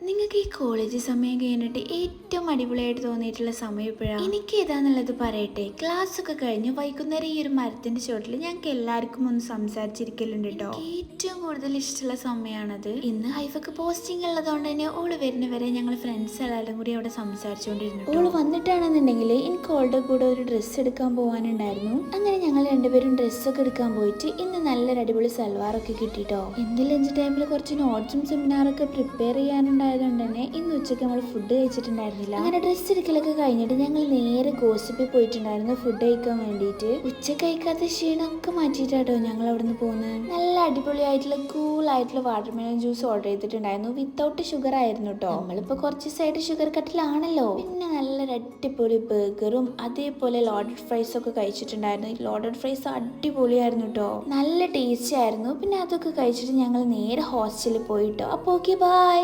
നിങ്ങൾക്ക് ഈ കോളേജ് സമയം കഴിഞ്ഞിട്ട് ഏറ്റവും അടിപൊളിയായിട്ട് തോന്നിയിട്ടുള്ള സമയം എപ്പോഴാണ്? എനിക്ക് ഏതാന്നുള്ളത് പറയട്ടെ. ക്ലാസ് ഒക്കെ കഴിഞ്ഞ് വൈകുന്നേരം ഈ ഒരു മരത്തിന്റെ ചോട്ടിൽ ഞങ്ങൾക്ക് എല്ലാവർക്കും ഒന്ന് സംസാരിച്ചിരിക്കലുണ്ട് കേട്ടോ. ഏറ്റവും കൂടുതൽ ഇഷ്ടമുള്ള സമയമാണത്. ഇന്ന് ഹൈഫക്ക് പോസ്റ്റിംഗ് ഉള്ളതുകൊണ്ട് തന്നെ ഓള് വരുന്നവരെ ഞങ്ങൾ ഫ്രണ്ട്സ് എല്ലാവരും കൂടി അവിടെ സംസാരിച്ചുകൊണ്ടിരുന്നു. ഓള് വന്നിട്ടാണെന്നുണ്ടെങ്കിൽ എനിക്ക് ഓളുടെ കൂടെ ഒരു ഡ്രസ്സ് എടുക്കാൻ പോകാനുണ്ടായിരുന്നു. അങ്ങനെ ഞങ്ങൾ രണ്ടുപേരും ഡ്രസ്സൊക്കെ എടുക്കാൻ പോയിട്ട് ഇന്ന് നല്ലൊരു അടിപൊളി സൽവാറൊക്കെ കിട്ടിട്ടോ. ഇന്ന് ലഞ്ച് ടൈമിൽ കുറച്ച് നോട്ട്സും സെമിനാറൊക്കെ പ്രിപ്പയർ ചെയ്യാനുണ്ടായിരുന്നു. തന്നെ ഇന്ന് ഉച്ചയ്ക്ക് നമ്മൾ ഫുഡ് കഴിച്ചിട്ടുണ്ടായിരുന്നില്ല. അങ്ങനെ ഡ്രസ്സ് എടുക്കലൊക്കെ കഴിഞ്ഞിട്ട് ഞങ്ങൾ നേരെ ഗോസിപ്പിൽ പോയിട്ടുണ്ടായിരുന്നു ഫുഡ് കഴിക്കാൻ വേണ്ടിയിട്ട്. ഉച്ചയ്ക്ക് കഴിക്കാത്ത ക്ഷീണമൊക്കെ മാറ്റിയിട്ടാട്ടോ ഞങ്ങൾ അവിടെ നിന്ന് പോകുന്നത്. നല്ല അടിപൊളിയായിട്ടുള്ള കൂൾ ആയിട്ടുള്ള വാട്ടർമെലൺ ജ്യൂസ് ഓർഡർ ചെയ്തിട്ടുണ്ടായിരുന്നു. വിത്തൗട്ട് ഷുഗർ ആയിരുന്നു കേട്ടോ. നമ്മളിപ്പോൾ കുറച്ച് സൈഡ് ഷുഗർ കട്ടിലാണല്ലോ. പിന്നെ നല്ലൊരു അടിപൊളി ബർഗറും അതേപോലെ ലോഡഡ് ഫ്രൈസ് ഒക്കെ കഴിച്ചിട്ടുണ്ടായിരുന്നു. ഈ ലോഡഡ് ഫ്രൈസ് അടിപൊളിയായിരുന്നു കേട്ടോ. നല്ല ടേസ്റ്റ് ആയിരുന്നു. പിന്നെ അതൊക്കെ കഴിച്ചിട്ട് ഞങ്ങൾ നേരെ ഹോസ്റ്റലിൽ പോയിട്ടോ. അപ്പോൾ ഓക്കെ, ബൈ.